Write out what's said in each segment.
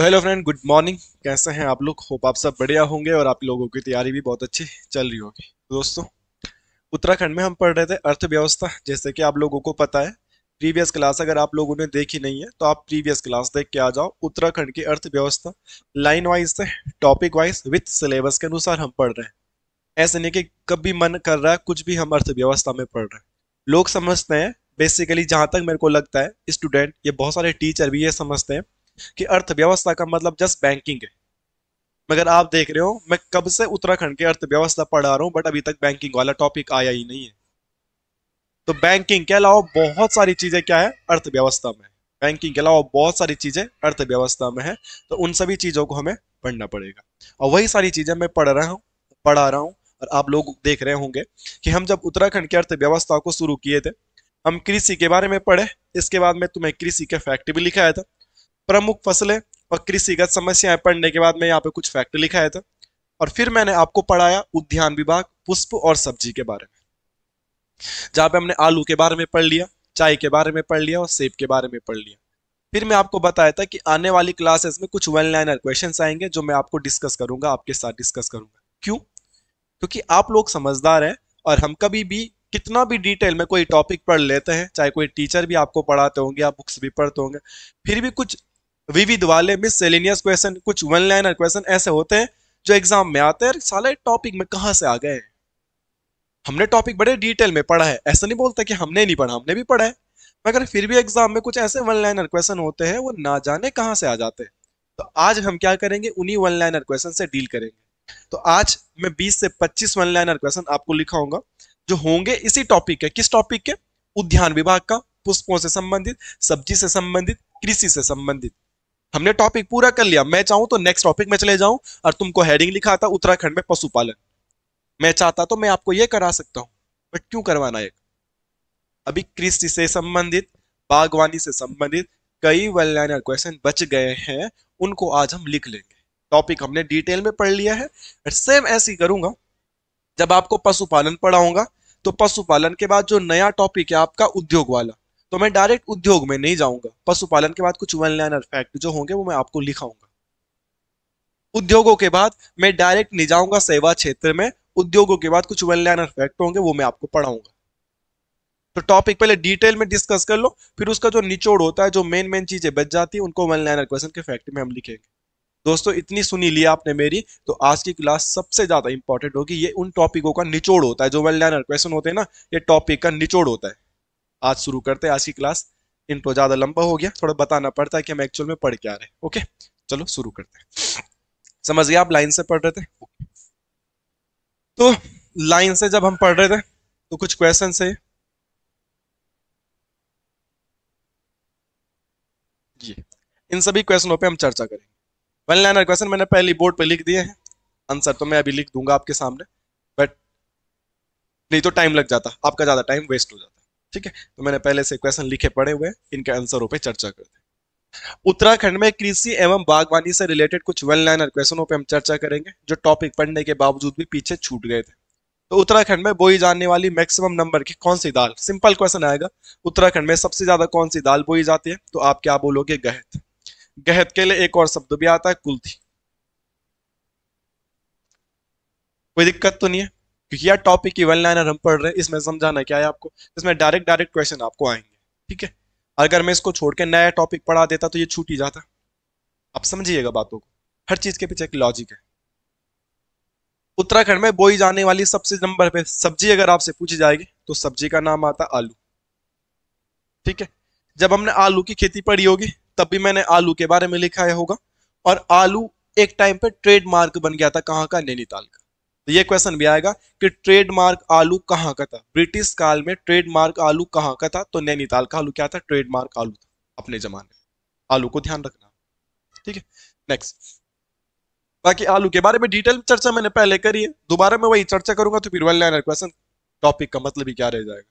तो hello friend, good morning. कैसे हैं आप लोग? होप आप सब बढ़िया होंगे और आप लोगों की तैयारी भी बहुत अच्छी चल रही होगी। दोस्तों, उत्तराखंड में हम पढ़ रहे थे अर्थव्यवस्था। जैसे कि आप लोगों को पता है, प्रीवियस क्लास अगर आप लोगों ने देखी नहीं है तो आप प्रीवियस क्लास देख के आ जाओ। उत्तराखंड की अर्थव्यवस्था लाइन वाइज से, टॉपिक वाइज, विथ सिलेबस के अनुसार हम पढ़ रहे हैं। ऐसे नहीं कि कभी मन कर रहा है कुछ भी हम अर्थव्यवस्था में पढ़ रहे हैं। लोग समझते हैं, बेसिकली जहां तक मेरे को लगता है, स्टूडेंट, ये बहुत सारे टीचर भी ये समझते हैं कि अर्थव्यवस्था का मतलब जस्ट बैंकिंग है। मगर आप देख रहे हो, मैं कब से उत्तराखंड की अर्थव्यवस्था पढ़ा रहा हूँ, बट अभी तक बैंकिंग वाला टॉपिक आया ही नहीं है। तो बैंकिंग के अलावा बहुत सारी चीजें क्या है अर्थव्यवस्था में। बैंकिंग के अलावा बहुत सारी चीजें अर्थव्यवस्था में है। तो उन सभी चीजों को हमें पढ़ना पड़ेगा, और वही सारी चीजें मैं पढ़ा रहा हूँ। और आप लोग देख रहे होंगे कि हम जब उत्तराखंड की अर्थव्यवस्था को शुरू किए थे, हम कृषि के बारे में पढ़े। इसके बाद में तुम्हें कृषि के फैक्ट भी लिखाया था। प्रमुख फसलें और कृषिगत समस्याएं पढ़ने के बाद में यहाँ पे कुछ फैक्ट लिखाया था। और फिर मैंने आपको पढ़ाया उद्यान विभाग, पुष्प और सब्जी के बारे में, जहां पे हमने आलू के बारे में पढ़ लिया, चाय के बारे में पढ़ लिया और सेब के बारे में पढ़ लिया। फिर मैं आपको बताया था कि आने वाली क्लासेस में कुछ वन लाइनर क्वेश्चंस आएंगे जो मैं आपको डिस्कस करूंगा, आपके साथ डिस्कस करूंगा। क्यों? क्योंकि आप लोग समझदार हैं, और हम कभी भी कितना भी डिटेल में कोई टॉपिक पढ़ लेते हैं, चाहे कोई टीचर भी आपको पढ़ाते होंगे, आप बुक्स भी पढ़ते होंगे, फिर भी कुछ विविध वाले मिससेलेनियस क्वेश्चन, कुछ वन लाइनर क्वेश्चन ऐसे होते हैं जो एग्जाम में आते हैं। साले टॉपिक में कहां से आ गए? हमने टॉपिक बड़े डिटेल में पढ़ा है, ऐसा नहीं बोलता कि हमने नहीं पढ़ा, हमने भी पढ़ा है। मगर फिर भी एग्जाम में कुछ ऐसे वन लाइनर क्वेश्चन होते हैं, वो ना जाने कहां से आ जाते हैं। तो आज हम क्या करेंगे, उन्हीं वन लाइनर क्वेश्चन से डील करेंगे। तो आज मैं 20 से 25 वन लाइनर क्वेश्चन आपको लिखाऊंगा जो होंगे इसी टॉपिक के। किस टॉपिक के? उद्यान विभाग का, पुष्पों से संबंधित, सब्जी से संबंधित, कृषि से संबंधित। हमने टॉपिक पूरा कर लिया। मैं चाहूं तो नेक्स्ट टॉपिक में चले जाऊं और तुमको हेडिंग लिखाता उत्तराखंड में पशुपालन। मैं चाहता तो मैं आपको ये करा सकता हूं, बट क्यों करवाना है? अभी कृषि से संबंधित, बागवानी से संबंधित कई वन लाइनर क्वेश्चन बच गए हैं, उनको आज हम लिख लेंगे। टॉपिक हमने डिटेल में पढ़ लिया है। सेम ऐसे ही करूंगा जब आपको पशुपालन पढ़ाऊंगा। तो पशुपालन के बाद जो नया टॉपिक है आपका उद्योग वाला, तो मैं डायरेक्ट उद्योग में नहीं जाऊंगा। पशुपालन के बाद कुछ वन लाइनर फैक्ट जो होंगे वो मैं आपको लिखाऊंगा। उद्योगों के बाद मैं डायरेक्ट नहीं जाऊंगा सेवा क्षेत्र में। उद्योगों के बाद कुछ वन लाइनर फैक्ट होंगे, वो मैं आपको पढ़ाऊंगा। तो टॉपिक पहले डिटेल में डिस्कस कर लो, फिर उसका जो निचोड़ होता है, जो मेन मेन चीजें बच जाती है, उनको वन लाइनर क्वेश्चन के फैक्ट में हम लिखेंगे। दोस्तों, इतनी सुनी लिया आपने मेरी, तो आज की क्लास सबसे ज्यादा इंपॉर्टेंट होगी। ये उन टॉपिकों का निचोड़ होता है, जो वन लाइनर क्वेश्चन होते हैं ना, ये टॉपिक का निचोड़ होता है। आज शुरू करते हैं आज की क्लास। इंट्रो ज्यादा लंबा हो गया, थोड़ा बताना पड़ता है कि हम एक्चुअल में पढ़ क्या रहे हैं। ओके, चलो शुरू करते हैं। समझ गए आप? लाइन से पढ़ रहे थे। तो लाइन से जब हम पढ़ रहे थे तो कुछ क्वेश्चन है जी। इन सभी क्वेश्चनों पे हम चर्चा करेंगे। वन लाइनर क्वेश्चन मैंने पहले बोर्ड पे लिख दिए हैं, आंसर तो मैं अभी लिख दूंगा आपके सामने, बट नहीं तो टाइम लग जाता, आपका ज्यादा टाइम वेस्ट हो जाता। ठीक है, तो मैंने पहले से क्वेश्चन लिखे पड़े हुए हैं, इनके आंसरों पे चर्चा करते हैं। उत्तराखंड में कृषि एवं बागवानी से रिलेटेड कुछ वन लाइनर क्वेश्चनों पे हम चर्चा करेंगे, जो टॉपिक पढ़ने के बावजूद भी पीछे छूट गए थे। तो उत्तराखंड में बोई जाने वाली मैक्सिमम नंबर की कौन सी दाल? सिंपल क्वेश्चन आएगा। उत्तराखंड में सबसे ज्यादा कौन सी दाल बोई जाती है? तो आप क्या बोलोगे? गहत। गहत के लिए एक और शब्द भी आता है, कुल्थी। कोई दिक्कत तो नहीं है? क्योंकि यार टॉपिक की वन लाइनर हम पढ़ रहे हैं, इसमें समझाना क्या है आपको, इसमें डायरेक्ट डायरेक्ट क्वेश्चन आपको आएंगे। ठीक है, अगर मैं इसको छोड़ के नया टॉपिक पढ़ा देता तो ये छूट ही जाता। आप समझिएगा बातों को, हर चीज के पीछे एक लॉजिक है। उत्तराखंड में बोई जाने वाली सबसे नंबर पे सब्जी अगर आपसे पूछी जाएगी तो सब्जी का नाम आता है आलू। ठीक है, जब हमने आलू की खेती पढ़ी होगी तब भी मैंने आलू के बारे में लिखा है होगा। और आलू एक टाइम पे ट्रेडमार्क बन गया था, कहाँ का? नैनीताल का। तो ये क्वेश्चन भी आएगा कि ट्रेडमार्क आलू कहाँ का था? ब्रिटिश काल में ट्रेडमार्क आलू कहाँ का था? तो नैनीताल का आलू क्या था? ट्रेडमार्क आलू था अपने जमाने में। आलू को ध्यान रखना। ठीक है, नेक्स्ट। बाकी आलू के बारे में डिटेल चर्चा मैंने पहले करी है, दोबारा मैं वही चर्चा करूंगा तो फिर वन लाइनर क्वेश्चन टॉपिक का मतलब ही क्या रह जाएगा।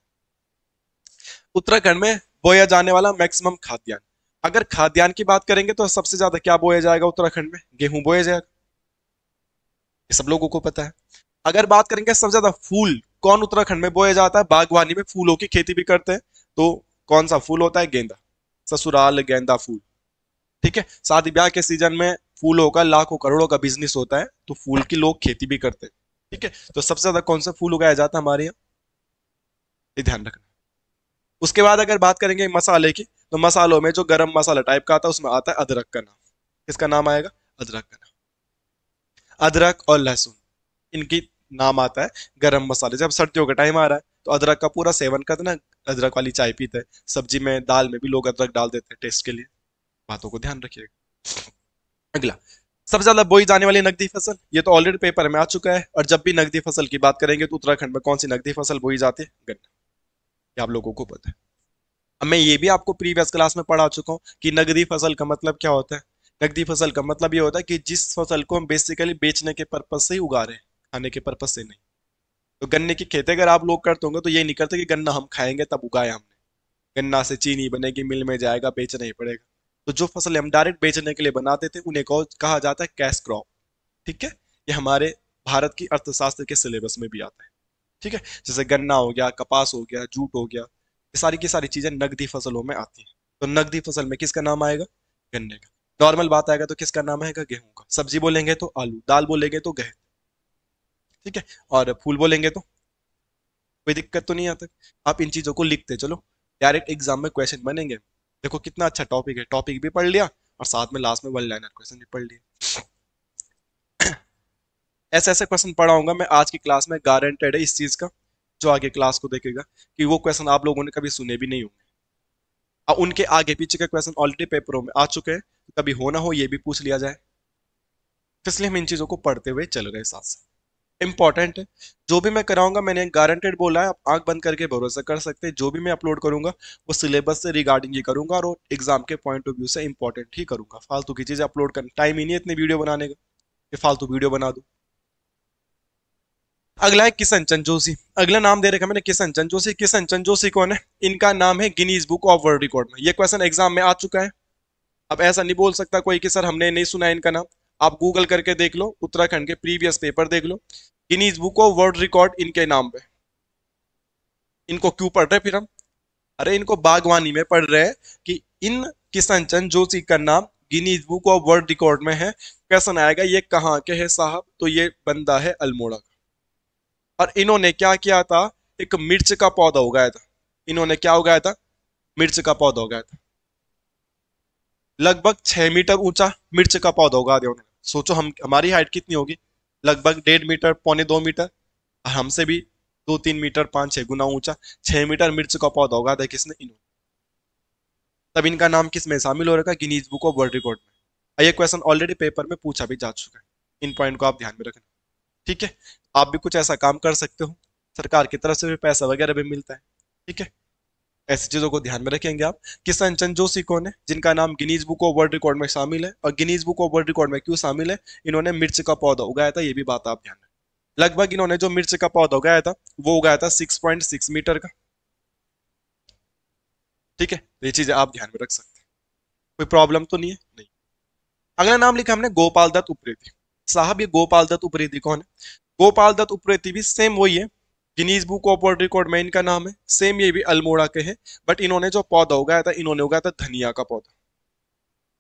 उत्तराखंड में बोया जाने वाला मैक्सिमम खाद्यान्न। अगर खाद्यान्न की बात करेंगे तो सबसे ज्यादा क्या बोया जाएगा उत्तराखंड में? गेहूं बोया जाएगा, ये सब लोगों को पता है। अगर बात करेंगे सबसे ज्यादा फूल कौन उत्तराखंड में बोया जाता है? बागवानी में फूलों की खेती भी करते हैं, तो कौन सा फूल होता है? गेंदा। ससुराल गेंदा फूल। ठीक है, शादी ब्याह के सीजन में फूलों का लाखों करोड़ों का बिजनेस होता है, तो फूल की लोग खेती भी करते हैं। ठीक है, तो सबसे ज्यादा कौन सा फूल उगाया जाता है हमारे यहाँ, ये ध्यान रखना। उसके बाद अगर बात करेंगे मसाले की, तो मसालों में जो गरम मसाला टाइप का आता है उसमें आता है अदरक का नाम। किसका नाम आएगा, अदरक का नाम। अदरक और लहसुन, इनकी नाम आता है गरम मसाले। जब सर्दियों का टाइम आ रहा है तो अदरक का पूरा सेवन करते ना, अदरक वाली चाय पीते हैं, सब्जी में दाल में भी लोग अदरक डाल देते हैं टेस्ट के लिए। बातों को ध्यान रखिएगा। अगला, सबसे ज्यादा बोई जाने वाली नकदी फसल, ये तो ऑलरेडी पेपर में आ चुका है। और जब भी नकदी फसल की बात करेंगे तो उत्तराखंड में कौन सी नकदी फसल बोई जाती है, गन्ना। ये आप लोगों को पता है। अब मैं ये भी आपको प्रीवियस क्लास में पढ़ा चुका हूँ कि नकदी फसल का मतलब क्या होता है। नकदी फसल का मतलब ये होता है कि जिस फसल को हम बेसिकली बेचने के पर्पज से ही उगा रहे हैं, खाने के पर्पज से नहीं। तो गन्ने की खेती अगर आप लोग करते होंगे तो ये नहीं करते कि गन्ना हम खाएंगे तब उगाया हमने। गन्ना से चीनी बनेगी, मिल में जाएगा, बेचना ही पड़ेगा। तो जो फसल हम डायरेक्ट बेचने के लिए बनाते थे उन्हें कहा जाता है कैश क्रॉप। ठीक है, ये हमारे भारत की अर्थशास्त्र के सिलेबस में भी आता है। ठीक है, जैसे गन्ना हो गया, कपास हो गया, जूट हो गया, ये सारी की सारी चीजें नकदी फसलों में आती हैं। तो नकदी फसल में किसका नाम आएगा, गन्ने का। नॉर्मल बात आएगा तो किसका नाम आएगा, गेहूं का। सब्जी बोलेंगे तो आलू, दाल बोलेंगे तो गेहूं। ठीक है, और फूल बोलेंगे तो कोई दिक्कत तो नहीं आता। आप इन चीजों को लिखते चलो, डायरेक्ट एग्जाम में क्वेश्चन बनेंगे। देखो कितना अच्छा टॉपिक है, टॉपिक भी पढ़ लिया और साथ में लास्ट में वन लाइनर क्वेश्चन भी पढ़ लिया। ऐसे ऐसे क्वेश्चन पढ़ाऊंगा मैं आज की क्लास में, गारंटेड है इस चीज का। जो आगे क्लास को देखेगा कि वो क्वेश्चन आप लोगों ने कभी सुने भी नहीं होंगे, और उनके आगे पीछे के क्वेश्चन ऑलरेडी पेपरों में आ चुके हैं, तो कभी हो ना हो ये भी पूछ लिया जाए। तो इसलिए हम इन चीजों को पढ़ते हुए चल रहे साथ साथ। इंपॉर्टेंट है, जो भी मैं कराऊंगा, मैंने गारंटेड बोला है, आप आंख बंद करके भरोसा कर सकते हैं। जो भी मैं अपलोड करूंगा वो सिलेबस से रिगार्डिंग ही करूंगा और एग्जाम के पॉइंट ऑफ व्यू से इंपॉर्टेंट ही करूंगा। फालतू की चीजें अपलोड करने टाइम ही नहीं है इतनी वीडियो बनाने का कि फालतू वीडियो बना दूं। अगला है किशन चंद जोशी। अगला नाम दे रखा मैंने किशन चंद जोशी। किशन चंद जोशी कौन है, इनका नाम है Guinness book of world record में। ये क्वेश्चन एग्जाम में आ चुका है। अब ऐसा नहीं बोल सकता कोई कि सर हमने नहीं सुना है इनका नाम। आप गूगल करके देख लो, उत्तराखंड के प्रीवियस पेपर देख लो, Guinness book of world record इनके नाम पे। इनको क्यों पढ़ रहे फिर हम, अरे इनको बागवानी में पढ़ रहे हैं कि इन किशन चंद जोशी का नाम Guinness book of world record में है। क्वेश्चन आएगा ये कहाँ के है साहब, तो ये बंदा है अल्मोड़ा का। और इन्होंने क्या किया था, एक मिर्च का पौधा उगाया था। इन्होंने क्या उगाया था, मिर्च का पौधा उगाया था। लगभग 6 मीटर ऊंचा मिर्च का पौधा उगा दिया उन्होंने। सोचो हम, हमारी हाइट कितनी होगी, लगभग 1.5 मीटर, पौने 2 मीटर, और हमसे भी 2-3 मीटर, 5-6 गुना ऊंचा। 6 मीटर मिर्च का पौधा उगा दिया किसने, इन्होंने। तब इनका नाम किस में शामिल हो रखा, Guinness book of world record में। और ये क्वेश्चन ऑलरेडी पेपर में पूछा भी जा चुका है। इन पॉइंट को आप ध्यान में रखना। ठीक है, आप भी कुछ ऐसा काम कर सकते हो, सरकार की तरफ से भी पैसा वगैरह भी मिलता है। ठीक है, ऐसी चीजों को ध्यान में रखेंगे आप। किशन चंद जोशी कौन है, जिनका नाम Guinness book of world record में शामिल है। और Guinness book of world record में क्यों शामिल है, इन्होंने मिर्च का पौधा उगाया था, ये भी बात आप ध्यान रखें। लगभग इन्होंने जो मिर्च का पौधा उगाया था वो उगाया था 6.6 मीटर का। ठीक है, तो ये चीजें आप ध्यान में रख सकते हैं, कोई प्रॉब्लम तो नहीं है, नहीं। अगला नाम लिखा हमने गोपाल दत्त उप्रेती। साहब ये गोपाल दत्त उप्रेती कौन है, गोपाल दत्त उप्रेती भी सेम वही है, Guinness book of world record में इनका नाम है सेम, ये भी अल्मोड़ा के हैं। बट इन्होंने जो पौधा उगाया था, इन्होंने उगाया था धनिया का पौधा।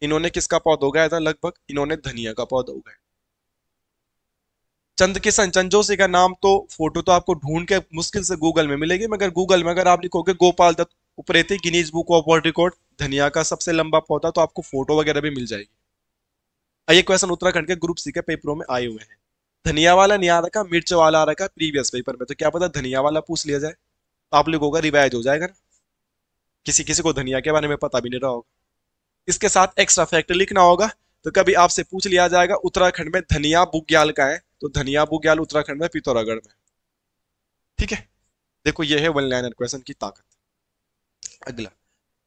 इन्होंने किसका पौधा उगाया था, लगभग इन्होंने धनिया का पौधा उगाया। चंद किशन चंद जोशी का नाम तो, फोटो तो आपको ढूंढ के मुश्किल से गूगल में मिलेगी, मगर गूगल में अगर आप लिखोगे Gopal Datt Upreti Guinness book of world record धनिया का सबसे लंबा पौधा, तो आपको फोटो वगैरह भी मिल जाएगी। ये क्वेश्चन उत्तराखंड के ग्रुप सी के पेपरों में आए हुए हैं। धनिया वाला नहीं आ रखा, मिर्च वाला आ रखा प्रीवियस पेपर में, तो क्या पता धनिया वाला पूछ लिया जाए, तो आप लोगों का रिवाइज हो जाएगा ना। किसी किसी को धनिया के बारे में पता भी नहीं रहा होगा। इसके साथ एक्स्ट्रा फैक्ट लिखना होगा। तो कभी आपसे पूछ लिया जाएगा उत्तराखंड में धनिया बुग्याल का है, तो धनिया बुग्याल उत्तराखंड में पिथौरागढ़ में। ठीक है, देखो ये है वन लाइनर क्वेश्चन की ताकत। अगला,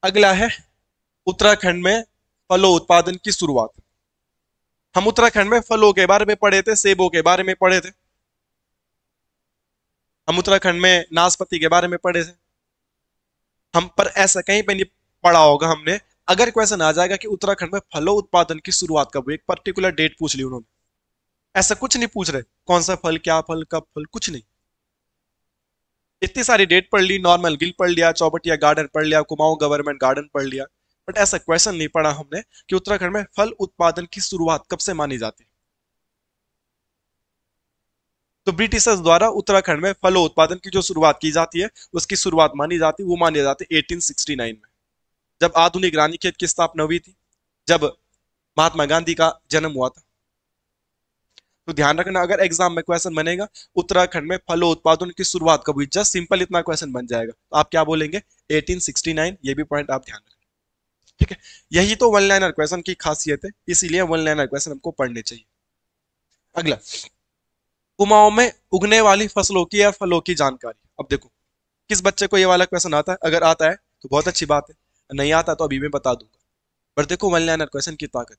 अगला है उत्तराखंड में फलों उत्पादन की शुरुआत। हम उत्तराखंड में फलों के बारे में पढ़े थे, सेबों के बारे में पढ़े थे, हम उत्तराखंड में नाशपाती के बारे में पढ़े थे हम, पर ऐसा कहीं पे नहीं पढ़ा होगा हमने। अगर क्वेश्चन आ जाएगा कि उत्तराखंड में फलों उत्पादन की शुरुआत कब हुई, एक पर्टिकुलर डेट पूछ ली उन्होंने, ऐसा कुछ नहीं पूछ रहे कौन सा फल, क्या फल, कब फल, कुछ नहीं। इतनी सारी डेट पढ़ ली, नॉर्मल गिल पढ़ लिया, चौबटिया गार्डन पढ़ लिया, कुमाऊं गवर्नमेंट गार्डन पढ़ लिया, बट ऐसा क्वेश्चन नहीं पढ़ा हमने कि उत्तराखंड में फल उत्पादन की शुरुआत कब से मानी जाती है। तो ब्रिटिशर्स द्वारा उत्तराखंड में फल उत्पादन की जो शुरुआत की जाती है, उसकी शुरुआत मानी जाती है, वो मानी जाती है 1869 में, जब आधुनिक रानीखेत की स्थापना हुई थी, जब महात्मा गांधी का जन्म हुआ था। तो ध्यान रखना, अगर एग्जाम में क्वेश्चन बनेगा उत्तराखंड में फल उत्पादन की शुरुआत कब हुई, जस्ट सिंपल इतना क्वेश्चन बन जाएगा, तो आप क्या बोलेंगे, 1869। ये भी पॉइंट आप ध्यान रखना, ठीक है। यही तो वन लाइनर क्वेश्चन की खासियत है, इसीलिए वन लाइनर क्वेश्चन हमको पढ़ने चाहिए। अगला, कुमाऊं में उगने वाली फसलों की या फलों की जानकारी। अब देखो, किस बच्चे को ये वाला क्वेश्चन आता है, अगर आता है तो बहुत अच्छी बात है, नहीं आता तो अभी मैं बता दूंगा। पर देखो वन लाइनर क्वेश्चन की ताकत,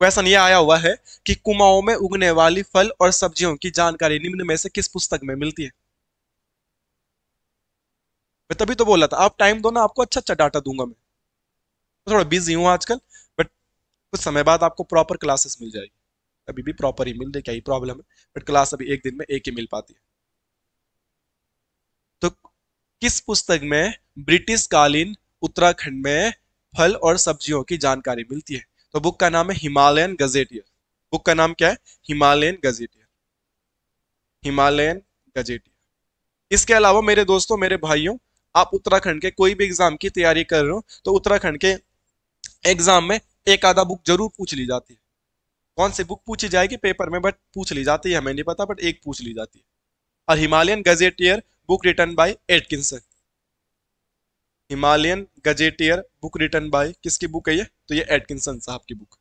क्वेश्चन ये आया हुआ है कि कुमाऊं में उगने वाली फल और सब्जियों की जानकारी निम्न में से किस पुस्तक में मिलती है। मैं तभी तो बोला था, आप टाइम दो ना, आपको अच्छा अच्छा डाटा दूंगा मैं, थोड़ा बिजी हूँ आजकल, बट कुछ समय बाद आपको प्रॉपर क्लासेस मिल जाएगी। अभी भी प्रॉपर ही मिल रही, क्या ही प्रॉब्लम है, बट क्लास अभी एक दिन में एक ही मिल पाती है। तो किस पुस्तक में ब्रिटिश कालीन उत्तराखंड में फल और सब्जियों की जानकारी मिलती है। तो बुक का नाम है हिमालयन गजेटियर। बुक का नाम क्या है, हिमालयन गजेटियर, हिमालयन गजेटियर। इसके अलावा मेरे दोस्तों, मेरे भाइयों, आप उत्तराखंड के कोई भी एग्जाम की तैयारी कर रहे हो तो उत्तराखंड के एग्जाम में एक आधा बुक जरूर पूछ ली जाती है। कौन सी बुक पूछी जाएगी पेपर में, बट पूछ ली जाती है, हमें नहीं पता, बट एक पूछ ली जाती है। और Himalayan gazetteer book written by Atkinson. Himalayan gazetteer book written by, किसकी बुक है ये, तो ये एटकिंसन साहब की बुक।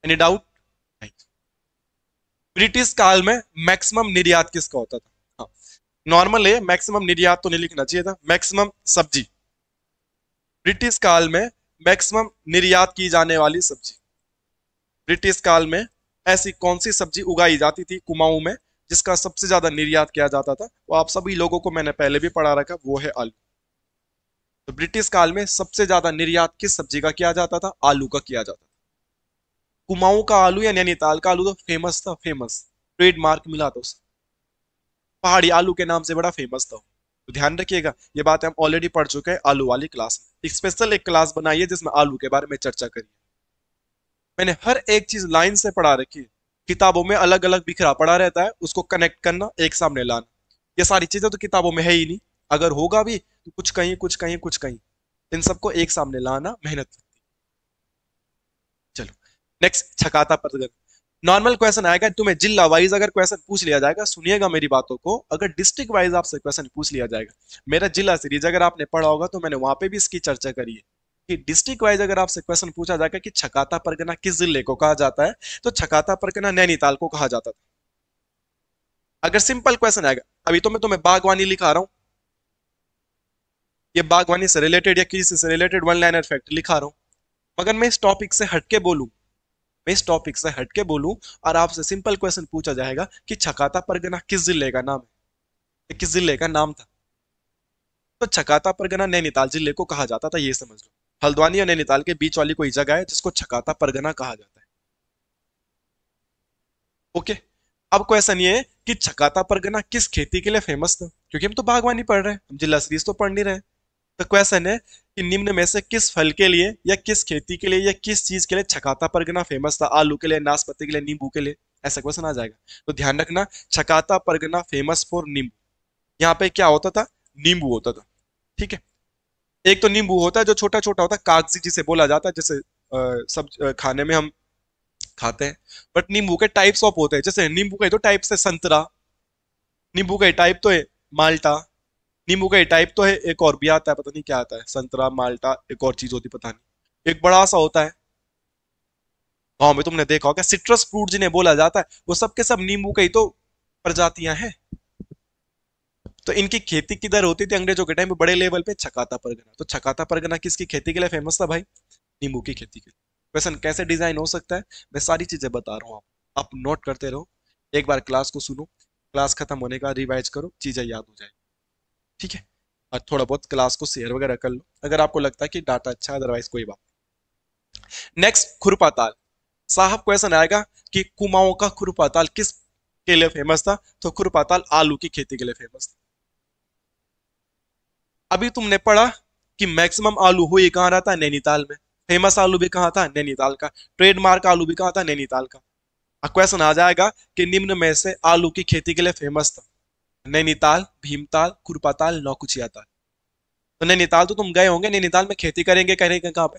एनी डाउट, नहीं। ब्रिटिश काल में मैक्सिमम निर्यात किसका होता था। हाँ, नॉर्मल है, मैक्सिमम निर्यात तो नहीं लिखना चाहिए था, मैक्सिमम सब्जी। ब्रिटिश काल में मैक्सिमम निर्यात की जाने वाली सब्जी, ब्रिटिश काल में ऐसी कौन सी सब्जी उगाई जाती थी कुमाऊं में जिसका सबसे ज्यादा निर्यात किया जाता था, वो आप सभी लोगों को मैंने पहले भी पढ़ा रखा, वो है आलू। तो ब्रिटिश काल में सबसे ज्यादा निर्यात किस सब्जी का किया जाता था, आलू का किया जाता था। कुमाऊं का आलू या नैनीताल का आलू तो फेमस था, फेमस, ट्रेडमार्क मिला था उसे, पहाड़ी आलू के नाम से बड़ा फेमस था। तो ध्यान रखिएगा, ये बात हम ऑलरेडी पढ़ चुके हैं आलू वाली क्लास में, स्पेशल एक क्लास बनाई है जिसमें आलू के बारे में चर्चा करी। मैंने हर एक चीज लाइन से पढ़ा रखी है, किताबों में अलग अलग बिखरा पड़ा रहता है, उसको कनेक्ट करना, एक सामने लाना, ये सारी चीजें तो किताबों में है ही नहीं, अगर होगा भी तो कुछ कहीं कुछ कहीं कुछ कहीं, इन सबको एक सामने लाना मेहनत लगती है। चलो नेक्स्ट, छकाता पदगत। नॉर्मल क्वेश्चन आएगा, तुम्हें जिला वाइज अगर क्वेश्चन पूछ लिया जाएगा, सुनिएगा मेरी बातों को, अगर डिस्ट्रिक्ट वाइज आपसे क्वेश्चन पूछ लिया जाएगा, मेरा जिला सीरीज अगर आपने पढ़ा होगा तो मैंने वहां पे भी इसकी चर्चा करी है कि डिस्ट्रिक्ट वाइज अगर आपसे क्वेश्चन पूछा जाएगा कि छकाता परगना किस जिले को कहा जाता है, तो छकाता परगना नैनीताल को कहा जाता था। अगर सिंपल क्वेश्चन आएगा, अभी तो मैं तुम्हें बागवानी लिखा रहा हूं, ये बागवानी से रिलेटेड या किसी से रिलेटेड वन लाइनर फैक्ट लिखा रहा हूं, मगर मैं इस टॉपिक से हटके बोलूं, मैं इस टॉपिक से हटके बोलूं और आपसे सिंपल क्वेश्चन पूछा जाएगा कि छकाता परगना किस जिले का नाम है, किस जिले का नाम था, तो छकाता परगना नैनीताल जिले को कहा जाता था, ये समझ लो। हल्द्वानी और नैनीताल के बीच वाली कोई जगह है जिसको छकाता परगना कहा जाता है। ओके, अब क्वेश्चन ये है कि छकाता परगना किस खेती के लिए फेमस था, क्योंकि हम तो बागवानी पढ़ रहे हैं, हम जिला सीरीज तो पढ़ नहीं रहे। तो क्वेश्चन है कि निम्न में से किस फल के लिए या किस खेती के लिए या किस चीज के लिए छकाता परगना फेमस था, आलू के लिए, नाशपाती के लिए, नींबू के लिए, ऐसा क्वेश्चन आ जाएगा। तो ध्यान रखना, छकाता परगना फेमस फॉर नींबू। यहाँ पे क्या होता था, नींबू होता था, ठीक है। एक तो नींबू होता है जो छोटा छोटा होता है, कागजी जिसे बोला जाता है, जैसे सब खाने में हम खाते हैं, बट नींबू के टाइप्स ऑफ होते हैं, जैसे नींबू का तो टाइप से संतरा, नींबू का टाइप तो है माल्टा, नींबू का टाइप तो है एक और भी आता है, पता नहीं क्या आता है, संतरा, माल्टा, एक और चीज होती पता नहीं, एक बड़ा सा होता है, गाँव में तुमने देखा होगा सिट्रस फ्रूट जिन्हें बोला जाता है, वो सब के सब नींबू के ही तो प्रजातियां हैं। तो इनकी खेती किधर होती थी अंग्रेजों के टाइम पे, बड़े लेवल पे छकाता परगना। तो छकाता परगना किसकी खेती के लिए फेमस था भाई, नींबू की खेती के लिए। क्वेश्चन कैसे डिजाइन हो सकता है, मैं सारी चीजें बता रहा हूँ, आप नोट करते रहो, एक बार क्लास को सुनो, क्लास खत्म होने का रिवाइज करो, चीजें याद हो जाए, ठीक है। और थोड़ा बहुत क्लास को शेयर वगैरह कर लो अगर आपको लगता है कि डाटा अच्छा है, अदरवाइज कोई बात। नेक्स्ट, खुरपाताल। साहब क्वेश्चन आएगा कि कुमाऊं का खुरपाताल किस के लिए फेमस था, तो खुरपाताल आलू की खेती के लिए फेमस था। अभी तुमने पढ़ा कि मैक्सिमम आलू हो ये कहाँ रहता है, नैनीताल में। फेमस आलू भी कहाँ था, नैनीताल का। ट्रेडमार्क आलू भी कहाँ था, नैनीताल का। अब क्वेश्चन आ जाएगा कि निम्न में से आलू की खेती के लिए फेमस था, नैनीताल, भीमताल, कुरपाताल, नौकुचिया ताल। तो नैनीताल तो तुम गए होंगे, नैनीताल में खेती करेंगे, करेंगे कहाँ पे?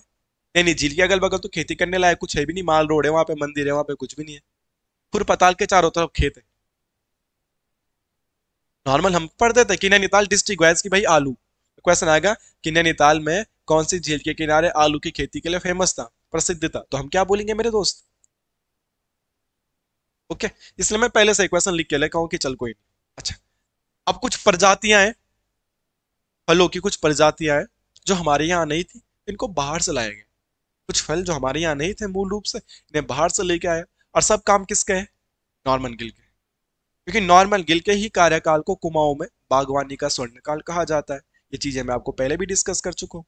नैनी झील के अगल बगल तो खेती करने लायक कुछ है भी नहीं, माल रोड है वहां पे, मंदिर है वहां पे, कुछ भी नहीं है। कुरपाताल के चारों तरफ खेत है। नॉर्मल हम पढ़ देते कि नैनीताल डिस्ट्रिक्ट वाइज की भाई आलू। क्वेश्चन आएगा कि नैनीताल में कौन सी झील के किनारे आलू की खेती के लिए फेमस था, प्रसिद्ध था, तो हम क्या बोलेंगे मेरे दोस्त? ओके, इसलिए मैं पहले से क्वेश्चन लिख के लेकर हूं कि चल कोई नहीं। अच्छा, अब कुछ प्रजातियां हैं, फलों की कुछ प्रजातियां हैं जो हमारे यहाँ नहीं थी, इनको बाहर से लाए गए। कुछ फल जो हमारे यहाँ नहीं थे मूल रूप से, इन्हें बाहर से लेके आए। और सब काम किसके है, नॉर्मन गिल के। क्योंकि नॉर्मन गिल के ही कार्यकाल को कुमाऊं में बागवानी का स्वर्णकाल कहा जाता है। ये चीजें मैं आपको पहले भी डिस्कस कर चुका हूं।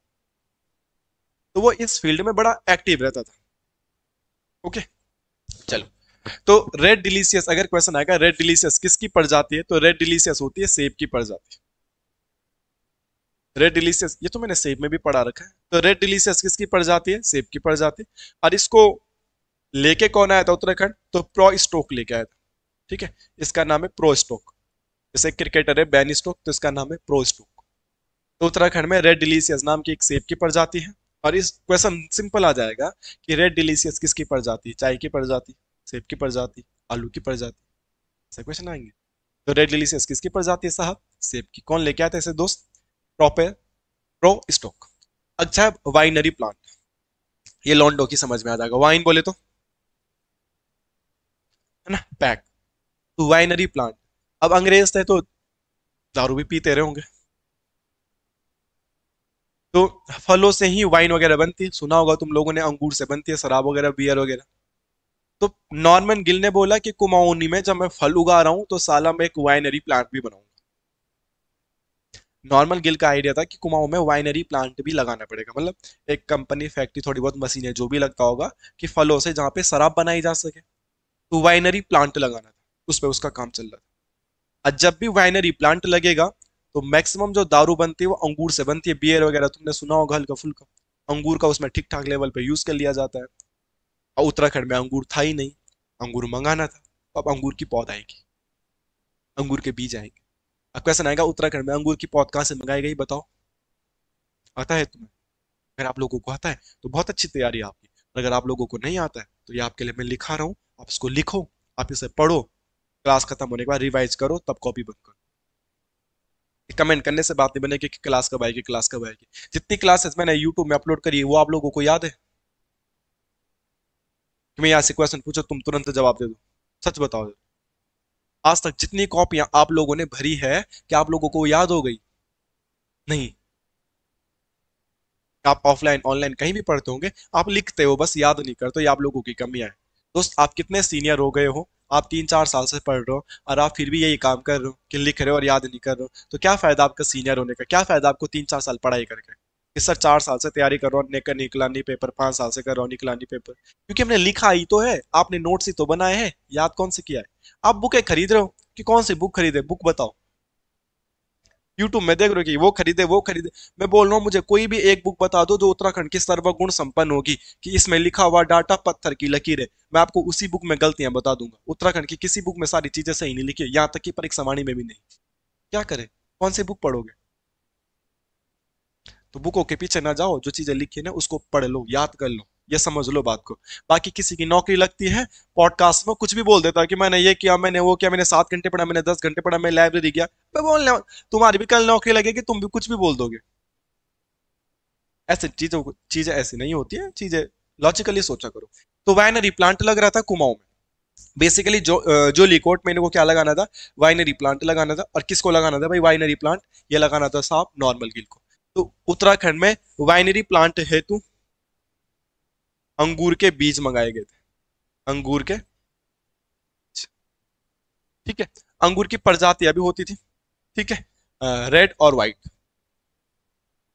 तो वो इस फील्ड में बड़ा एक्टिव रहता था। ओके, चलो। तो रेड डिलीशियस, अगर क्वेश्चन आएगा रेड डिलीशियस किसकी प्रजाति है, तो रेड डिलीशियस होती है सेब की प्रजाति। रेड डिलीशियस, ये तो मैंने सेब में भी पढ़ा रखा है। तो रेड डिलीशियस किसकी प्रजाति है, सेब की प्रजाति। और इसको लेके कौन आया था उत्तराखंड, तो प्रो स्टोक लेके आया था। ठीक है, इसका नाम है प्रो स्टोक। जैसे क्रिकेटर है बैन स्टोक, तो इसका नाम है प्रो स्टोक। तो उत्तराखंड में रेड डिलीशियस नाम की एक सेब की प्रजाति है। और इस क्वेश्चन सिंपल आ जाएगा कि रेड डिलीशियस किसकी प्रजाति, चाय की प्रजाति, सेब की प्रजाति, आलू की प्रजाति, ऐसे क्वेश्चन आएंगे। तो रेड डिलीशियस किसकी प्रजाति है साहब, सेब की। कौन लेके आते हैं इसे दोस्त, प्रॉपर प्रो स्टोक। अच्छा, वाइनरी प्लांट, ये लॉन्डो की समझ में आ जाएगा। वाइन बोले तो है ना, पैक। तो वाइनरी प्लांट, अब अंग्रेज थे तो दारू भी पीते रहे होंगे, तो फलों से ही वाइन वगैरह बनती है। सुना होगा तुम लोगों ने, अंगूर से बनती है शराब वगैरह, बियर वगैरह। तो नॉर्मन गिल ने बोला कि कुमाऊनी में जब मैं फल उगा रहा हूं तो साला मैं एक वाइनरी प्लांट भी बनाऊंगा। नॉर्मन गिल का आइडिया था कि कुमाऊं में वाइनरी प्लांट भी लगाना पड़ेगा, मतलब एक कंपनी, फैक्ट्री, थोड़ी बहुत मशीनें, जो भी लगता होगा कि फलों से जहां पे शराब बनाई जा सके, तो वाइनरी प्लांट लगाना था। उस पर उसका काम चल रहा था। और जब भी वाइनरी प्लांट लगेगा तो मैक्सिमम जो दारू बनती है वो अंगूर से बनती है। बियर वगैरह तुमने सुना होगा हल्का फुल्का, अंगूर का उसमें ठीक ठाक लेवल पे यूज कर लिया जाता है। और उत्तराखंड में अंगूर था ही नहीं, अंगूर मंगाना था। अब अंगूर की पौध आएगी, अंगूर के बीज आएंगे। अब क्वेश्चन आएगा उत्तराखंड में अंगूर की पौध कहाँ से मंगाई गई, बताओ, आता है तुम्हें? अगर आप लोगों को आता है तो बहुत अच्छी तैयारी है आपकी। अगर आप लोगों को नहीं आता है तो ये आपके लिए मैं लिखा रहा हूँ, आप इसको लिखो, आप इसे पढ़ो, क्लास खत्म होने के बाद रिवाइज करो, तब कॉपी बंद करो। कमेंट करने से बात नहीं बनेगी कि क्लास कब आएगी, क्लास कब आएगी। जितनी क्लासेस मैंने यूट्यूब में अपलोड करी है वो आप लोगों को याद है? कि मैं यहाँ से क्वेश्चन पूछो तुम तुरंत जवाब दे दो, सच बताओ। आज तक जितनी कॉपियां आप लोगों ने भरी है, क्या आप लोगों को याद हो गई? नहीं। आप ऑफलाइन ऑनलाइन कहीं भी पढ़ते होंगे, आप लिखते हो बस, याद नहीं करते, ये आप लोगों की कमियां है। दोस्त, आप कितने सीनियर हो गए हो, आप 3-4 साल से पढ़ रहे हो और आप फिर भी यही काम कर रहे हो कि लिख रहे हो और याद नहीं कर रहे हो, तो क्या फायदा आपका सीनियर होने का, क्या फायदा आपको 3-4 साल पढ़ाई करके? इस सर 4 साल से तैयारी कर रहा हूँ, निकला नहीं पेपर, 5 साल से कर रहा हूँ, निकला नहीं पेपर, क्योंकि हमने लिखा ही तो है, आपने नोट्स ही तो बनाए हैं, याद कौन से किया है? आप बुकें खरीद रहे हो कि कौन सी बुक खरीदे, बुक बताओ। यूट्यूब में देख रहे हो कि वो खरीदे वो खरीदे। मैं बोल रहा हूँ मुझे कोई भी एक बुक बता दो जो उत्तराखंड की सर्वगुण संपन्न होगी, कि इसमें लिखा हुआ डाटा पत्थर की लकीर है, मैं आपको उसी बुक में गलतियां बता दूंगा। उत्तराखंड की किसी बुक में सारी चीजें सही नहीं लिखी है, यहाँ तक कि परीक्षा वाणी में भी नहीं। क्या करें, कौन सी बुक पढ़ोगे? तो बुकों के पीछे ना जाओ, जो चीजें लिखी है ना उसको पढ़ लो, याद कर लो, ये समझ लो बात को। बाकी किसी की नौकरी लगती है, पॉडकास्ट में कुछ भी बोल देता है कि मैंने ये किया, मैंने वो किया, मैंने 7 घंटे पढ़ा, मैंने 10 घंटे पढ़ा, मैं लाइब्रेरी गया। मैं बोल, तुम्हारी भी कल नौकरी लगेगी, तुम भी कुछ भी बोल दोगे। ऐसे चीजें ऐसी नहीं होती है, चीजें लॉजिकली सोचा करो। तो वाइनरी प्लांट लग रहा था कुमाऊं में। बेसिकली जो लिकोट में इनको क्या लगाना था, वाइनरी प्लांट लगाना था। और किसको लगाना था भाई वाइनरी प्लांट, ये लगाना था साहब नॉर्मल गिल को। तो उत्तराखंड में वाइनरी प्लांट हेतु अंगूर के बीज मंगाए गए थे, अंगूर के। ठीक है, अंगूर की प्रजातियां भी होती थी। ठीक है, रेड और व्हाइट,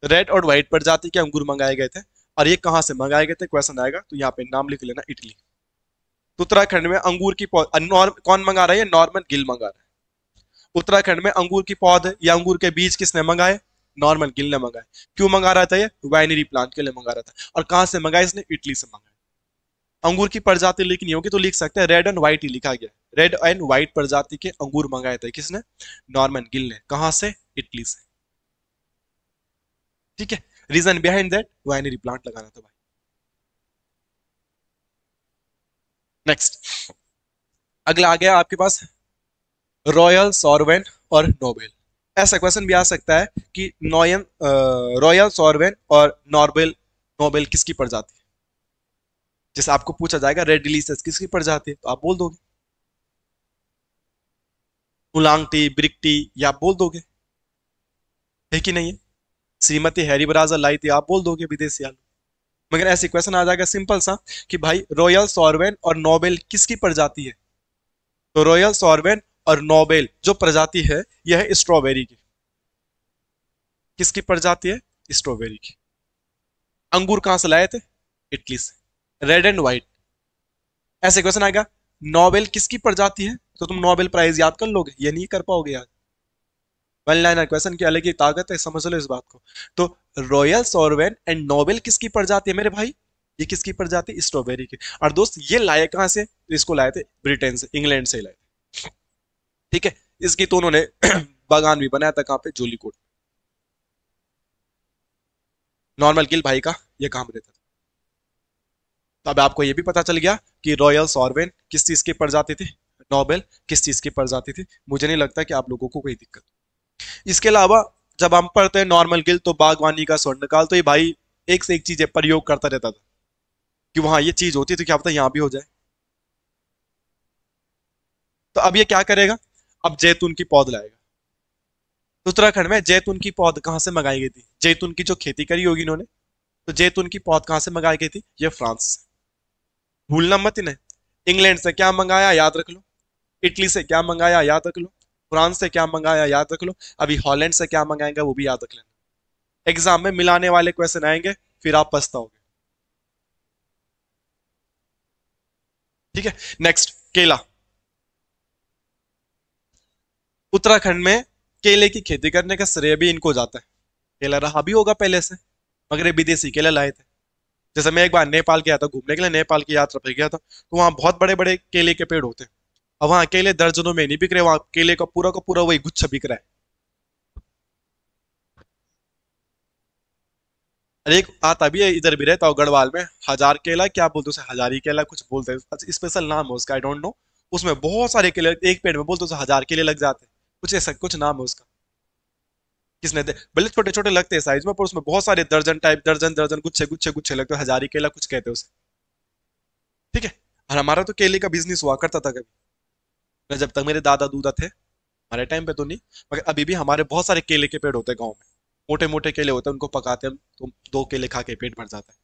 रेड और व्हाइट प्रजाति के अंगूर मंगाए गए थे। और ये कहां से मंगाए गए थे, क्वेश्चन आएगा तो यहाँ पे नाम लिख लेना, इटली। तो उत्तराखंड में अंगूर की पौध कौन मंगा रहा है, नॉर्मन गिल मंगा रहा है। उत्तराखंड में अंगूर की पौध या अंगूर के बीज किसने मंगाए, नॉर्मन गिल ने मंगाया। क्यों मंगा रहा था ये? वाइनरी प्लांट के लिए मंगा रहा था। और कहां से मंगाया इसने? इटली से मंगाया। अंगूर की प्रजाति लिखनी होगी तो लिख सकते हैं रेड एंड व्हाइट ही लिखा गया। रेड एंड व्हाइट प्रजाति के अंगूर मंगाए थे किसने? नॉर्मन गिल ने। कहां से? इटली से। ठीक है, reason behind that winery plant लगाना था भाई। नेक्स्ट, अगला आ गया आपके पास रॉयल सॉरवेन और नोबेल। ऐसा क्वेश्चन भी आ सकता है कि नोयन रॉयल सॉरवेन और नॉर्बेल नोबेल किसकी प्रजाति है? जैसे आपको पूछा जाएगा रेड डिलीशियस किसकी प्रजाति है, तो आप बोल दोगे उलांग टी, ब्रिक टी, ये आप बोल दोगे, है कि नहीं है? श्रीमती हैरी बराजर लाई थी, आप बोल दोगे विदेशी आलू। मगर ऐसे क्वेश्चन आ जाएगा सिंपल सा कि भाई रॉयल सॉरवेन और नोबेल किसकी प्रजाति है? तो रॉयल सॉरवेन और नोबेल जो प्रजाति है यह है स्ट्रॉबेरी की। किसकी प्रजाति है? स्ट्रॉबेरी की। अंगूर कहां से लाए थे? इटली से। Red and white. ऐसे क्वेश्चन आएगा नोबेल किसकी प्रजाति है, तो तुम नोबेल प्राइज याद कर लोगे, ये नहीं कर पाओगे यार। वन लाइनर क्वेश्चन की अलग ही ताकत है, समझ लो इस बात को। तो रॉयल सॉरवेन एंड नोबेल किसकी प्रजाति है मेरे भाई? ये किसकी प्रजाति? स्ट्रॉबेरी की। और दोस्त ये लाए कहां से? इसको लाए थे ब्रिटेन से, इंग्लैंड से लाए थे। ठीक है, इसकी तो उन्होंने बागान भी बनाया था, कहां पे? जोलीकोट। नॉर्मल गिल भाई का ये काम रहता था। तो अब आपको ये भी पता चल गया कि रॉयल सॉरवेन किस चीज की प्रजाति थी, नोबेल किस चीज की प्रजाति थी। मुझे नहीं लगता कि आप लोगों को कोई दिक्कत। इसके अलावा जब हम पढ़ते हैं नॉर्मल गिल तो बागवानी का स्वर्णकाल, तो ये भाई एक से एक चीजें प्रयोग करता रहता था कि वहां ये चीज होती है तो क्या पता यहां भी हो जाए। तो अब ये क्या करेगा? अब जैतून की पौध लाएगा। तो उत्तराखंड में जैतून की पौध कहां से मंगाई गई थी? जैतून की जो खेती करी होगी इन्होंने, तो जैतून की पौध कहां से मंगाई गई थी? ये फ्रांस से। भूलना मत इन्हें। इंग्लैंड से क्या मंगाया याद रख लो, इटली से क्या मंगाया याद रख लो, फ्रांस से क्या मंगाया याद रख लो, अभी हॉलैंड से क्या मंगाएंगे वो भी याद रख लेना। एग्जाम में मिलाने वाले क्वेश्चन आएंगे, फिर आप पछताओगे। ठीक है, नेक्स्ट केला। उत्तराखंड में केले की खेती करने का श्रेय भी इनको जाता है। केला रहा भी होगा पहले से, मगर ये विदेशी केले लाए थे। जैसे मैं एक बार नेपाल गया था घूमने के लिए, नेपाल की यात्रा पे गया था, तो वहां बहुत बड़े बड़े केले के पेड़ होते हैं। अब वहां केले दर्जनों में नहीं बिक रहे, वहां केले का पूरा वही गुच्छा बिक रहा है। अरे एक आता भी है, इधर भी रहता हूँ गढ़वाल में, हजार केला क्या बोलते हैं उसे, हजारी केला कुछ बोलते हैं, स्पेशल नाम है उसका, आई डोंट नो। उसमें बहुत सारे केले एक पेड़ में, बोलते हैं उसे हजार केले लग जाते हैं, कुछ ऐसा कुछ नाम है उसका। किसने दे, भले छोटे छोटे लगते हैं साइज में, पर उसमें बहुत सारे दर्जन टाइप, दर्जन दर्जन गुच्छे गुच्छे गुच्छे लगते हैं, हजारी केला कुछ कहते हैं उसे। ठीक है। और हमारा तो केले का बिजनेस हुआ करता था कभी, जब तक मेरे दादा दूदा थे, हमारे टाइम पे तो नहीं, मगर अभी भी हमारे बहुत सारे केले के पेड़ होते हैं गाँव में। मोटे मोटे केले होते हैं, उनको पकाते हैं हम, तो 2 केले खा के पेट भर जाता है।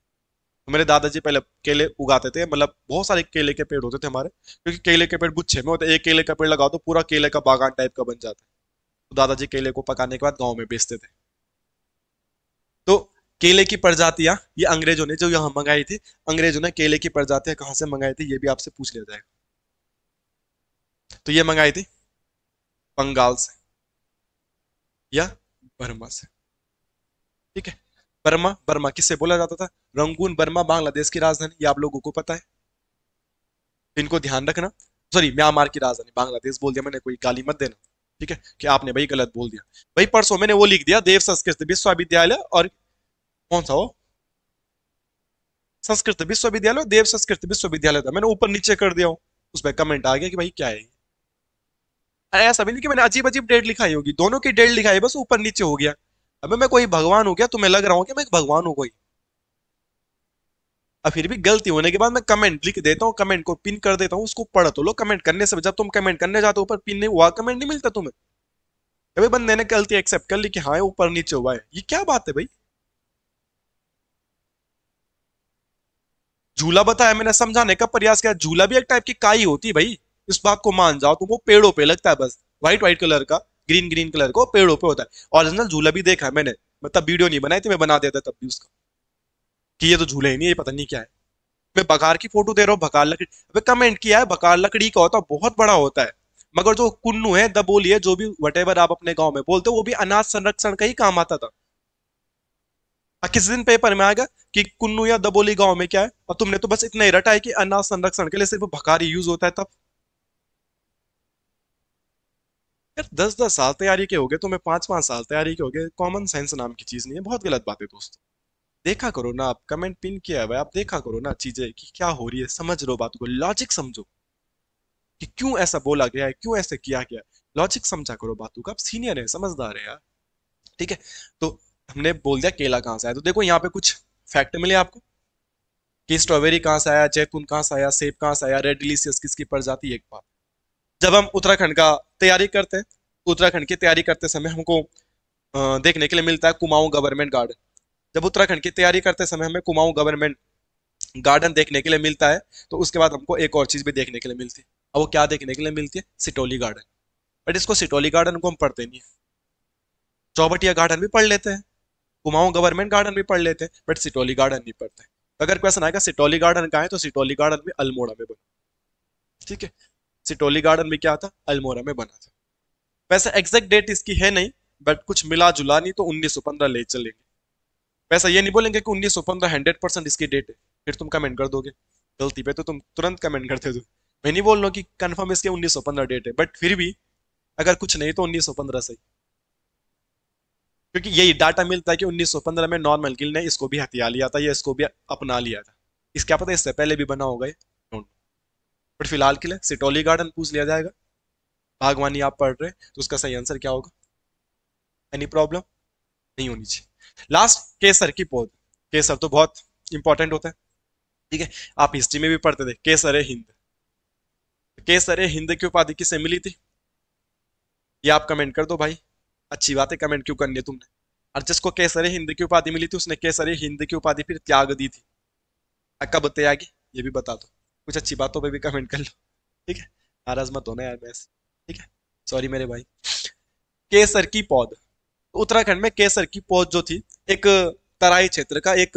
तो मेरे दादाजी पहले केले उगाते थे, मतलब बहुत सारे केले के पेड़ होते थे हमारे, क्योंकि केले के पेड़ गुच्छे में होते, एक केले का पेड़ लगाओ तो पूरा केले का बागान टाइप का बन जाता है। तो दादाजी केले को पकाने के बाद गाँव में बेचते थे। तो केले की प्रजातियां ये अंग्रेजों ने जो यहाँ मंगाई थी, अंग्रेजों ने केले की प्रजातियां कहाँ से मंगाई थी ये भी आपसे पूछ लिया जाएगा। तो ये मंगाई थी बंगाल से या बर्मा से। ठीक है, बर्मा, बर्मा किससे बोला जाता था? रंगून बर्मा बांग्लादेश की राजधानी, ये आप लोगों को पता है, तो इनको ध्यान रखना। सॉरी, म्यांमार की राजधानी, बांग्लादेश बोल दिया मैंने, कोई गाली मत देना। ठीक है, कि आपने भाई गलत बोल दिया। भाई परसों मैंने वो लिख दिया देव संस्कृत विश्वविद्यालय, और कौन सा वो संस्कृत विश्वविद्यालय, देव संस्कृत विश्वविद्यालय था, मैंने ऊपर नीचे कर दिया हूँ। उस पर कमेंट आ गया कि भाई क्या है ये। ऐसा भी नहीं कि मैंने अजीब अजीब डेट लिखाई होगी, दोनों की डेट लिखाई, बस ऊपर नीचे हो गया। अबे मैं कोई भगवान हो गया? तुम्हें लग रहा हूँ कि मैं एक भगवान हूँ कोई? अब फिर भी गलती होने के बाद मैं कमेंट लिख देता हूँ, कमेंट को पिन कर देता हूँ, उसको पढ़ तो लो। कमेंट करने से, जब तुम कमेंट करने जाते हो ऊपर पिन नहीं हुआ, कमेंट नहीं मिलता तुम्हें। कभी बंदे ने गलती एक्सेप्ट कर ली कि हाँ ऊपर नीचे हुआ है, ये क्या बात है भाई? झूला बताया मैंने, समझाने का प्रयास किया, झूला भी एक टाइप की काई होती है भाई, इस बात को मान जाओ तुम। वो पेड़ों पे लगता है बस, व्हाइट व्हाइट कलर का, ग्रीन ग्रीन कलर का, पेड़ों पे होता है। ओरिजिनल झूला भी देखा है मैंने, मतलब वीडियो नहीं बनाई थी, मैं बना देता तब भी उसका, कि ये तो झूला ही नहीं, ये पता नहीं क्या है। मैं बकार की फोटो दे रहा हूँ, बकार लकड़ी, अबे कमेंट किया है, बकार लकड़ी का होता है, बहुत बड़ा होता है। मगर जो कुन्नू है, दबोली है, जो भी वटेवर आप अपने गांव में बोलते हो, वो भी अनाज संरक्षण का ही काम आता था। किसी दिन पेपर में आएगा कि कुन्नू या दबोली गांव में क्या है, और तुमने तो बस इतना ही रटा है कि अनाज संरक्षण के लिए सिर्फ भकारी यूज होता है तब। यार 10-10 साल तैयारी के हो गए, तुम्हें 5-5 साल तैयारी के हो गए, कॉमन सेंस नाम की चीज नहीं है, बहुत गलत बात है दोस्तों। देखा करो ना, आप कमेंट पिन किया है भाई, आप देखा करो ना चीजें कि क्या हो रही है, समझ लो बात को, लॉजिक समझो कि क्यों ऐसा बोला गया है, क्यों ऐसे किया गया है। लॉजिक समझा करो बातों का, आप सीनियर है, समझदार है यार। ठीक है। तो हमने बोल दिया केला कहाँ से आया, तो देखो यहाँ पे कुछ फैक्ट मिले आपको कि स्ट्रॉबेरी कहाँ से आया, जैतून कहाँ से आया, सेब कहाँ से आया, रेड डिलीशियस किसकी प्रजाति है। एक बात, जब हम उत्तराखंड का तैयारी करते हैं, उत्तराखंड की तैयारी करते समय हमको देखने के लिए मिलता है कुमाऊं गवर्नमेंट गार्डन। जब उत्तराखंड की तैयारी करते समय हमें कुमाऊं गवर्नमेंट गार्डन देखने के लिए मिलता है, तो उसके बाद हमको एक और चीज भी देखने के लिए मिलती है। अब वो क्या देखने के लिए मिलती है? सिटोली गार्डन। बट इसको सिटोली गार्डन को हम पढ़ते नहीं है, चौबटिया गार्डन भी पढ़ लेते हैं, कुमाऊं गवर्नमेंट गार्डन भी पढ़ लेते हैं, बट सिटोली गार्डन नहीं पढ़ते। तो अगर क्वेश्चन आएगा सिटोली गार्डन कहाँ है, तो सिटोली गार्डन भी अल्मोड़ा में बना। ठीक है। सिटोली गार्डन भी क्या था? अल्मोड़ा में बना था। वैसे एग्जैक्ट डेट इसकी है नहीं, बट कुछ मिला जुला नहीं तो 1915 ले चलेंगे। वैसा ये नहीं बोलेंगे कि 1915 100% इसकी डेट है, फिर तुम कमेंट कर दोगे। गलती पे तो तुम तुरंत कमेंट करते हो। मैं नहीं बोल रहा हूँ कि कंफर्म इसके 1915 डेट है, बट फिर भी अगर कुछ नहीं तो 1915 सही, क्योंकि यही डाटा मिलता है कि 1915 में नॉर्मन गिल ने इसको भी हथिया लिया था, या इसको भी अपना लिया था। इसके क्या पता इससे पहले भी बना होगा ये, बट फिलहाल के लिए सिटोली गार्डन पूछ लिया जाएगा। बागवानी आप पढ़ रहे हैं तो उसका सही आंसर क्या होगा? एनी प्रॉब्लम नहीं होनी चाहिए। लास्ट, केसर की पौध। केसर तो बहुत इंपॉर्टेंट होता है। ठीक है। आप हिस्ट्री में भी पढ़ते थे केसर हिंद। केसर हिंद की उपाधि किसे मिली थी? ये आप कमेंट कर दो भाई। अच्छी बात है, कमेंट क्यों करनी है तुमने। और जिसको केसर हिंद की उपाधि मिली थी उसने केसर हिंद की उपाधि फिर त्याग दी थी। कब त्यागी ये भी बता दो। कुछ अच्छी बातों पे भी कमेंट कर लो। ठीक है। नाराज मत होना यार मैं से। ठीक है। सॉरी मेरे भाई। केसर की पौध। उत्तराखंड में केसर की पौध जो थी, एक तराई क्षेत्र का एक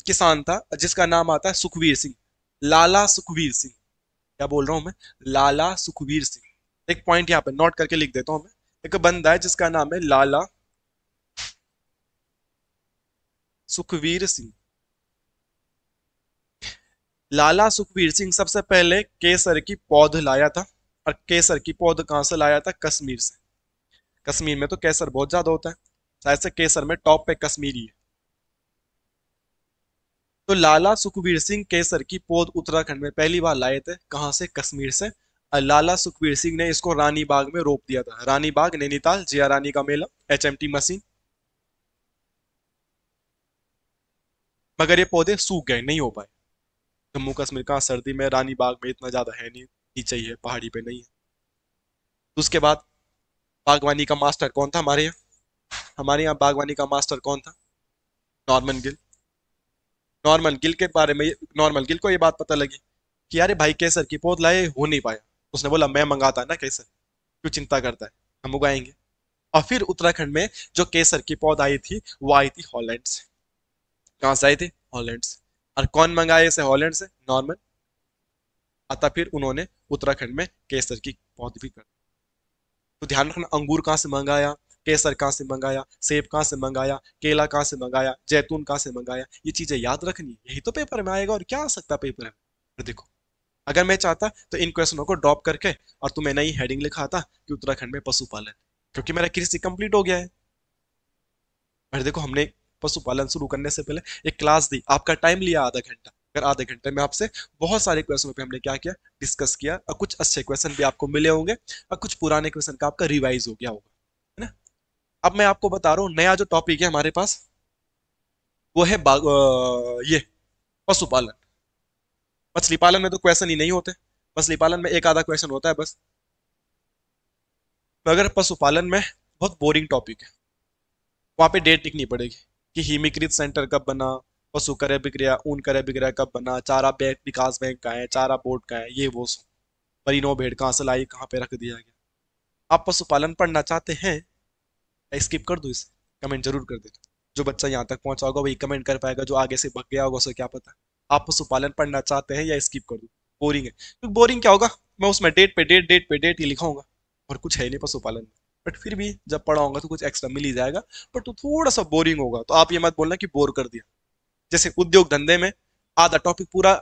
किसान था जिसका नाम आता है सुखवीर सिंह। लाला सुखवीर सिंह। क्या बोल रहा हूं मैं? लाला सुखवीर सिंह। एक पॉइंट यहाँ पे नोट करके लिख देता हूं मैं। एक बंदा है जिसका नाम है लाला सुखवीर सिंह। लाला सुखवीर सिंह सबसे पहले केसर की पौध लाया था। और केसर की पौध कहां से लाया था? कश्मीर से। कश्मीर में तो केसर बहुत ज्यादा होता है, शायद से केसर में टॉप पे कश्मीरी है। तो लाला सुखवीर सिंह केसर की पौध उत्तराखंड में पहली बार लाए थे, कहां से? कश्मीर से। और लाला सुखवीर सिंह ने इसको रानी बाग में रोप दिया था। रानी बाग नैनीताल, जिया रानी का मेला, एचएमटी मशीन। मगर ये पौधे सूख गए, नहीं हो पाए। जम्मू कश्मीर का सर्दी में रानी बाग में इतना ज्यादा है नहीं, नीचे ही है, पहाड़ी पे नहीं है। तो उसके बाद बागवानी का मास्टर कौन था हमारे यहाँ? हमारे यहाँ बागवानी का मास्टर कौन था? नॉर्मन गिल। नॉर्मन गिल के बारे में, नॉर्मन गिल को ये बात पता लगी कि यार भाई केसर की पौध लाए, हो नहीं पाया। उसने बोला मैं मंगाता है ना केसर, क्यों चिंता करता है, हम उगाएंगे। और फिर उत्तराखंड में जो केसर की पौध आई थी वो आई थी हॉलैंड से। कहाँ से आई थी? हॉलैंड से। और कौन मंगाए इसे हॉलैंड से? नॉर्मन। अतः फिर उन्होंने उत्तराखंड में केसर की पौध भी कर। तो ध्यान रखना, अंगूर कहाँ से मंगाया, केसर कहाँ से मंगाया, सेब कहाँ से मंगाया, केला कहाँ से मंगाया, जैतून कहाँ से मंगाया, ये चीजें याद रखनी। यही तो पेपर में आएगा, और क्या आ सकता पेपर में। तो देखो, अगर मैं चाहता तो इन क्वेश्चनों को ड्रॉप करके और तुम्हें नई हेडिंग लिखाता कि उत्तराखंड में पशुपालन, क्योंकि मेरा कृषि कंप्लीट हो गया है। पर देखो, हमने पशुपालन शुरू करने से पहले एक क्लास दी, आपका टाइम लिया आधा घंटा। अगर आधे घंटे में आपसे बहुत सारे क्वेश्चनों पे हमने क्या किया, डिस्कस किया, और कुछ अच्छे क्वेश्चन भी आपको मिले होंगे, और कुछ पुराने क्वेश्चन का आपका रिवाइज हो गया होगा, है ना। अब मैं आपको बता रहा हूँ नया जो टॉपिक है हमारे पास, वो है ये पशुपालन। मछली पालन में तो क्वेश्चन ही नहीं होते, मछली पालन में एक आधा क्वेश्चन होता है बस। मगर पशुपालन में बहुत बोरिंग टॉपिक है। वहां पे डेट लिखनी पड़ेगी कि हिमीकृत सेंटर कब बना, पशु क्रय विक्रय, ऊन क्रय विक्रय कब बना, चारा बैंक विकास बैंक का है, चारा बोर्ड का है, ये वो सब। मरीनो भेड़ कहाँ से लाई, कहाँ पे रख दिया गया। आप पशुपालन पढ़ना चाहते हैं? स्किप कर दो इसे? कमेंट जरूर कर देना। जो बच्चा यहाँ तक पहुंचा होगा वही कमेंट कर पाएगा, जो आगे से भग गया होगा उसे क्या पता। आप पशुपालन पढ़ना चाहते हैं या स्किप कर दो? बोरिंग है, तो बोरिंग क्या होगा, मैं उसमें डेट पे डेट, डेट पे डेट ही लिखाऊंगा, और कुछ है नहीं पशुपालन में। बट फिर भी जब पढ़ा होगा तो कुछ एक्स्ट्रा मिल ही जाएगा, बट तो थोड़ा सा बोरिंग होगा, तो आप ये मत बोलना कि बोर कर दिया। जैसे उद्योग धंधे में आधा टॉपिक पूरा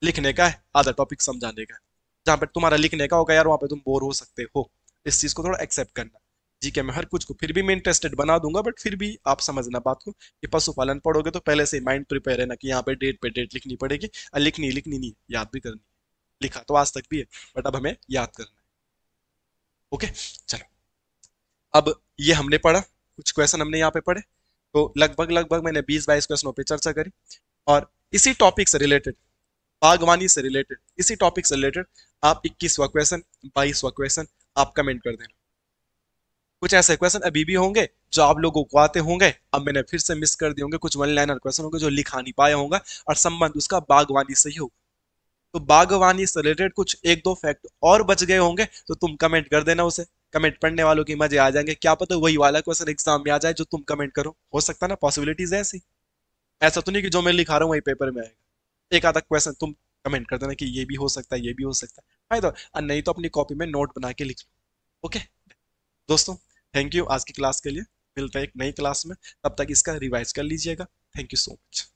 लिखने का है, आधा टॉपिक समझाने का है। जहां पर तुम्हारा लिखने का होगा यार, वहां पे तुम बोर हो सकते हो। इस चीज को थोड़ा एक्सेप्ट करना। जीके में हर कुछ को फिर भी मैं इंटरेस्टेड बना दूंगा, बट फिर भी आप समझना बात को कि पशुपालन पढ़ोगे तो पहले से माइंड प्रिपेयर है ना कि यहाँ पे डेट लिखनी पड़ेगी, और लिखनी लिखनी नहीं, याद भी करनी है। लिखा तो आज तक भी है, बट अब हमें याद करना है। ओके, चलो। अब ये हमने पढ़ा, कुछ क्वेश्चन हमने यहाँ पे पढ़े, तो लगभग लगभग मैंने 20-22 क्वेश्चनों पे चर्चा करी। और इसी टॉपिक से रिलेटेड, बागवानी से रिलेटेड, इसी टॉपिक से रिलेटेड आप 21वां क्वेश्चन, 22वां क्वेश्चन आप कमेंट कर देना। कुछ ऐसे क्वेश्चन अभी भी होंगे जो आप लोगों को आते होंगे, अब मैंने फिर से मिस कर दिए होंगे, कुछ वन लाइनर क्वेश्चन होंगे जो लिखा नहीं पाया होगा, और संबंध उसका बागवानी से ही होगा। तो बागवानी से रिलेटेड कुछ एक दो फैक्ट और बच गए होंगे, तो तुम कमेंट कर देना उसे। कमेंट पढ़ने वालों की मजे आ जाएंगे, क्या पता वही वाला क्वेश्चन एग्जाम में आ जाए जो तुम कमेंट करो, हो सकता है ना, पॉसिबिलिटीज है ऐसी। ऐसा तो नहीं कि जो मैं लिखा रहा हूँ वही पेपर में आएगा। एक आधा क्वेश्चन तुम कमेंट कर देना कि ये भी हो सकता है, ये भी हो सकता है, भाई तो, और नहीं तो अपनी कॉपी में नोट बना के लिख लो। ओके दोस्तों, थैंक यू आज की क्लास के लिए। मिलते हैं एक नई क्लास में, तब तक इसका रिवाइज कर लीजिएगा। Thank you so much.